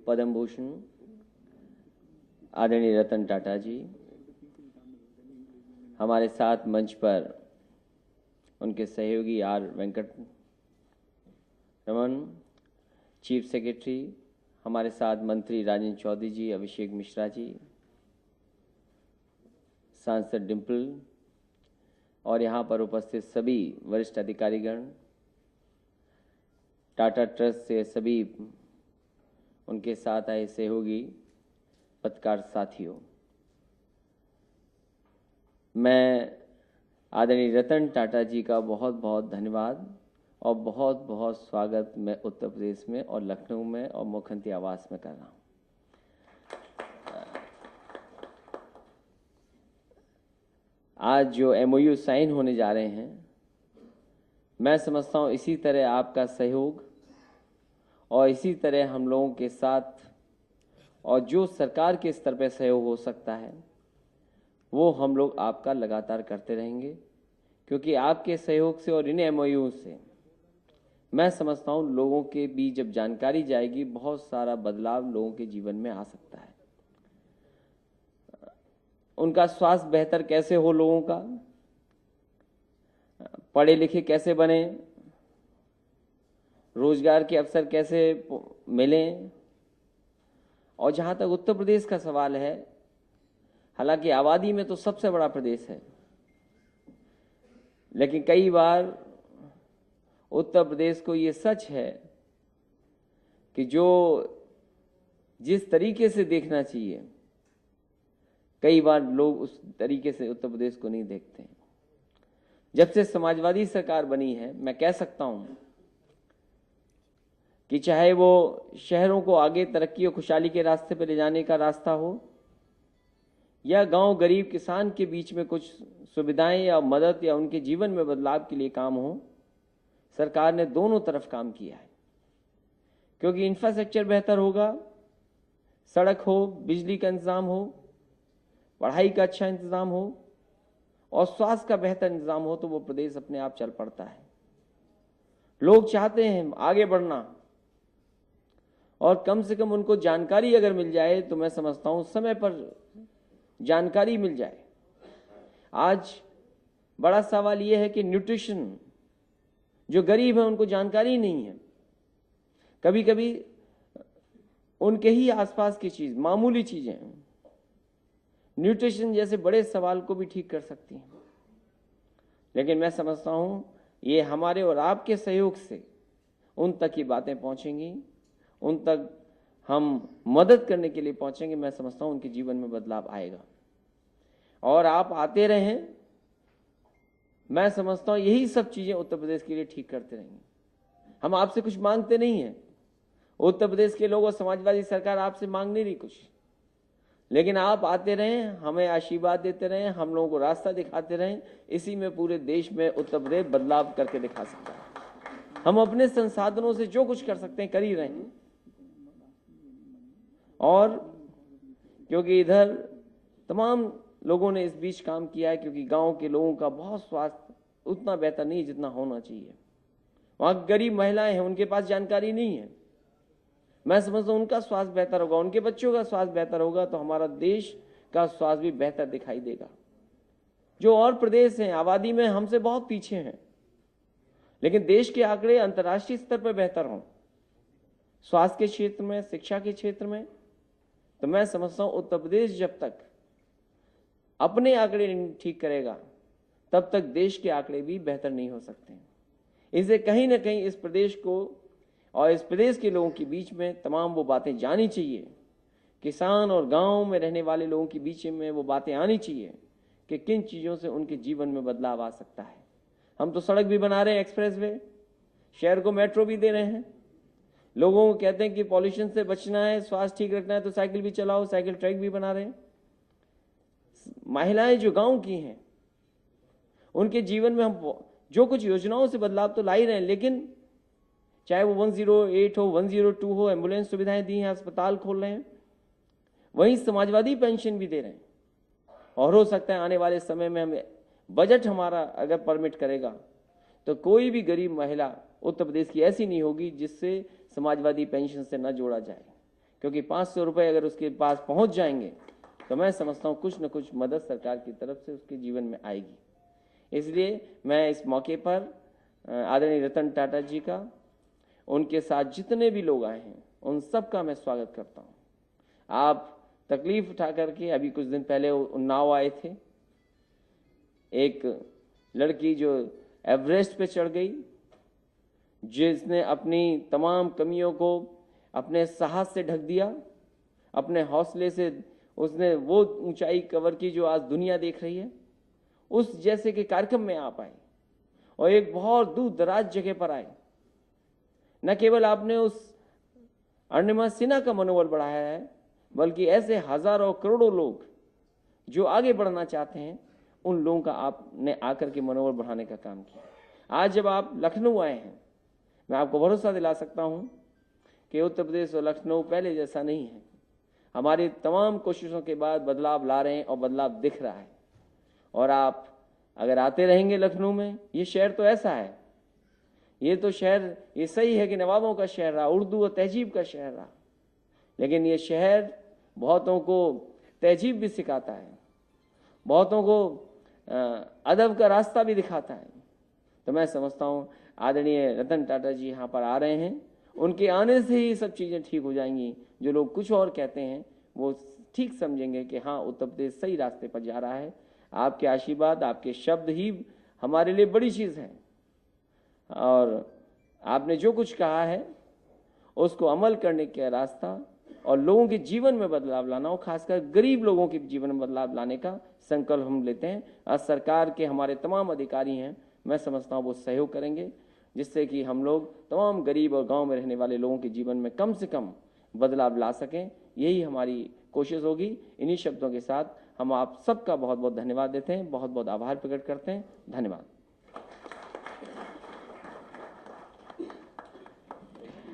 पद्म भूषण आदरणीय रतन टाटा जी, हमारे साथ मंच पर उनके सहयोगी R Venkat Raman, chief secretary, हमारे साथ मंत्री राजेंद्र चौधरी जी, अभिषेक मिश्रा जी, सांसद डिम्पल और यहाँ पर उपस्थित सभी वरिष्ठ अधिकारीगण, टाटा ट्रस्ट से सभी उनके साथ आए सहयोगी पत्रकार साथियों, मैं आदरणीय रतन टाटा जी का बहुत बहुत धन्यवाद और बहुत बहुत स्वागत मैं उत्तर प्रदेश में और लखनऊ में और मुख्यमंत्री आवास में कर रहा हूँ। आज जो MOU साइन होने जा रहे हैं, मैं समझता हूँ इसी तरह आपका सहयोग और इसी तरह हम लोगों के साथ और जो सरकार के स्तर पर सहयोग हो सकता है वो हम लोग आपका लगातार करते रहेंगे, क्योंकि आपके सहयोग से और इन MOU से मैं समझता हूँ लोगों के बीच जब जानकारी जाएगी बहुत सारा बदलाव लोगों के जीवन में आ सकता है। उनका स्वास्थ्य बेहतर कैसे हो, लोगों का पढ़े लिखे कैसे बने, रोजगार के अवसर कैसे मिलें, और जहाँ तक उत्तर प्रदेश का सवाल है, हालांकि आबादी में तो सबसे बड़ा प्रदेश है, लेकिन कई बार उत्तर प्रदेश को ये सच है कि जो जिस तरीके से देखना चाहिए कई बार लोग उस तरीके से उत्तर प्रदेश को नहीं देखते हैं। जब से समाजवादी सरकार बनी है, मैं कह सकता हूं कि चाहे वो शहरों को आगे तरक्की और खुशहाली के रास्ते पर ले जाने का रास्ता हो या गांव गरीब किसान के बीच में कुछ सुविधाएं या मदद या उनके जीवन में बदलाव के लिए काम हो, सरकार ने दोनों तरफ काम किया है। क्योंकि इंफ्रास्ट्रक्चर बेहतर होगा, सड़क हो, बिजली का इंतजाम हो, पढ़ाई का अच्छा इंतजाम हो और स्वास्थ्य का बेहतर इंतजाम हो तो वो प्रदेश अपने आप चल पड़ता है। लोग चाहते हैं आगे बढ़ना और कम से कम उनको जानकारी अगर मिल जाए तो मैं समझता हूं समय पर जानकारी मिल जाए। आज बड़ा सवाल यह है कि न्यूट्रिशन, जो गरीब है उनको जानकारी नहीं है। कभी कभी उनके ही आसपास की चीज, मामूली चीजें न्यूट्रिशन जैसे बड़े सवाल को भी ठीक कर सकती हैं। लेकिन मैं समझता हूं ये हमारे और आपके सहयोग से उन तक ये बातें पहुंचेंगी, उन तक हम मदद करने के लिए पहुंचेंगे। मैं समझता हूं उनके जीवन में बदलाव आएगा और आप आते रहें। मैं समझता हूं यही सब चीजें उत्तर प्रदेश के लिए ठीक करते रहेंगे। हम आपसे कुछ मांगते नहीं हैं, उत्तर प्रदेश के लोग और समाजवादी सरकार आपसे मांग नहीं रही कुछ, लेकिन आप आते रहें, हमें आशीर्वाद देते रहें, हम लोगों को रास्ता दिखाते रहें। इसी में पूरे देश में उत्तर प्रदेश बदलाव करके दिखा सकता है। हम अपने संसाधनों से जो कुछ कर सकते हैं कर ही रहे हैं। और क्योंकि इधर तमाम लोगों ने इस बीच काम किया है, क्योंकि गांव के लोगों का बहुत स्वास्थ्य उतना बेहतर नहीं जितना होना चाहिए। वहां गरीब महिलाएं हैं, उनके पास जानकारी नहीं है। मैं समझता हूं उनका स्वास्थ्य बेहतर होगा, उनके बच्चों का स्वास्थ्य बेहतर होगा तो हमारा देश का स्वास्थ्य भी बेहतर दिखाई देगा। जो और प्रदेश हैं आबादी में हमसे बहुत पीछे हैं, लेकिन देश के आंकड़े अंतर्राष्ट्रीय स्तर पर बेहतर हों स्वास्थ्य के क्षेत्र में, शिक्षा के क्षेत्र में, तो मैं समझता हूं उत्तर प्रदेश जब तक अपने आंकड़े ठीक करेगा तब तक देश के आंकड़े भी बेहतर नहीं हो सकते। इसे कहीं ना कहीं इस प्रदेश को और इस प्रदेश के लोगों के बीच में तमाम वो बातें जानी चाहिए। किसान और गांव में रहने वाले लोगों के बीच में वो बातें आनी चाहिए कि किन चीज़ों से उनके जीवन में बदलाव आ सकता है। हम तो सड़क भी बना रहे हैं, एक्सप्रेसवे, शहर को मेट्रो भी दे रहे हैं। लोगों को कहते हैं कि पॉल्यूशन से बचना है, स्वास्थ्य ठीक रखना है तो साइकिल भी चलाओ, साइकिल ट्रैक भी बना रहे हैं। महिलाएं जो गांव की हैं उनके जीवन में हम जो कुछ योजनाओं से बदलाव तो ला ही रहे हैं, लेकिन चाहे वो 108 हो, 102 हो, एम्बुलेंस सुविधाएं दी हैं, अस्पताल खोल रहे हैं, वहीं समाजवादी पेंशन भी दे रहे हैं। और हो सकता है आने वाले समय में हमें बजट हमारा अगर परमिट करेगा तो कोई भी गरीब महिला उत्तर प्रदेश की ऐसी नहीं होगी जिससे समाजवादी पेंशन से न जोड़ा जाए, क्योंकि 500 रुपये अगर उसके पास पहुंच जाएंगे तो मैं समझता हूं कुछ न कुछ मदद सरकार की तरफ से उसके जीवन में आएगी। इसलिए मैं इस मौके पर आदरणीय रतन टाटा जी का, उनके साथ जितने भी लोग आए हैं उन सब का मैं स्वागत करता हूं। आप तकलीफ उठा करके अभी कुछ दिन पहले उन्नाव आए थे, एक लड़की जो एवरेस्ट पे चढ़ गई, जिसने अपनी तमाम कमियों को अपने साहस से ढक दिया, अपने हौसले से उसने वो ऊंचाई कवर की जो आज दुनिया देख रही है। उस जैसे के कार्यक्रम में आप आए और एक बहुत दूर दराज जगह पर आए। न केवल आपने उस अरुणिमा सिन्हा का मनोबल बढ़ाया है, बल्कि ऐसे हजारों करोड़ों लोग जो आगे बढ़ना चाहते हैं उन लोगों का आपने आकर के मनोबल बढ़ाने का काम किया। आज जब आप लखनऊ आए हैं, मैं आपको भरोसा दिला सकता हूं कि उत्तर प्रदेश और लखनऊ पहले जैसा नहीं है। हमारी तमाम कोशिशों के बाद बदलाव ला रहे हैं और बदलाव दिख रहा है। और आप अगर आते रहेंगे लखनऊ में, ये शहर तो ऐसा है, ये तो शहर ये सही है कि नवाबों का शहर रहा, उर्दू और तहजीब का शहर रहा, लेकिन ये शहर बहुतों को तहजीब भी सिखाता है, बहुतों को अदब का रास्ता भी दिखाता है। तो मैं समझता हूँ आदरणीय रतन टाटा जी यहाँ पर आ रहे हैं, उनके आने से ही सब चीज़ें ठीक हो जाएंगी। जो लोग कुछ और कहते हैं वो ठीक समझेंगे कि हाँ, उत्तर प्रदेश सही रास्ते पर जा रहा है। आपके आशीर्वाद, आपके शब्द ही हमारे लिए बड़ी चीज़ है। और आपने जो कुछ कहा है उसको अमल करने का रास्ता और लोगों के जीवन में बदलाव लाना, और खासकर गरीब लोगों के जीवन में बदलाव लाने का संकल्प हम लेते हैं। आज सरकार के हमारे तमाम अधिकारी हैं, मैं समझता हूँ वो सहयोग करेंगे, जिससे कि हम लोग तमाम गरीब और गांव में रहने वाले लोगों के जीवन में कम से कम बदलाव ला सकें। यही हमारी कोशिश होगी। इन्हीं शब्दों के साथ हम आप सबका बहुत बहुत धन्यवाद देते हैं, बहुत बहुत आभार प्रकट करते हैं। धन्यवाद।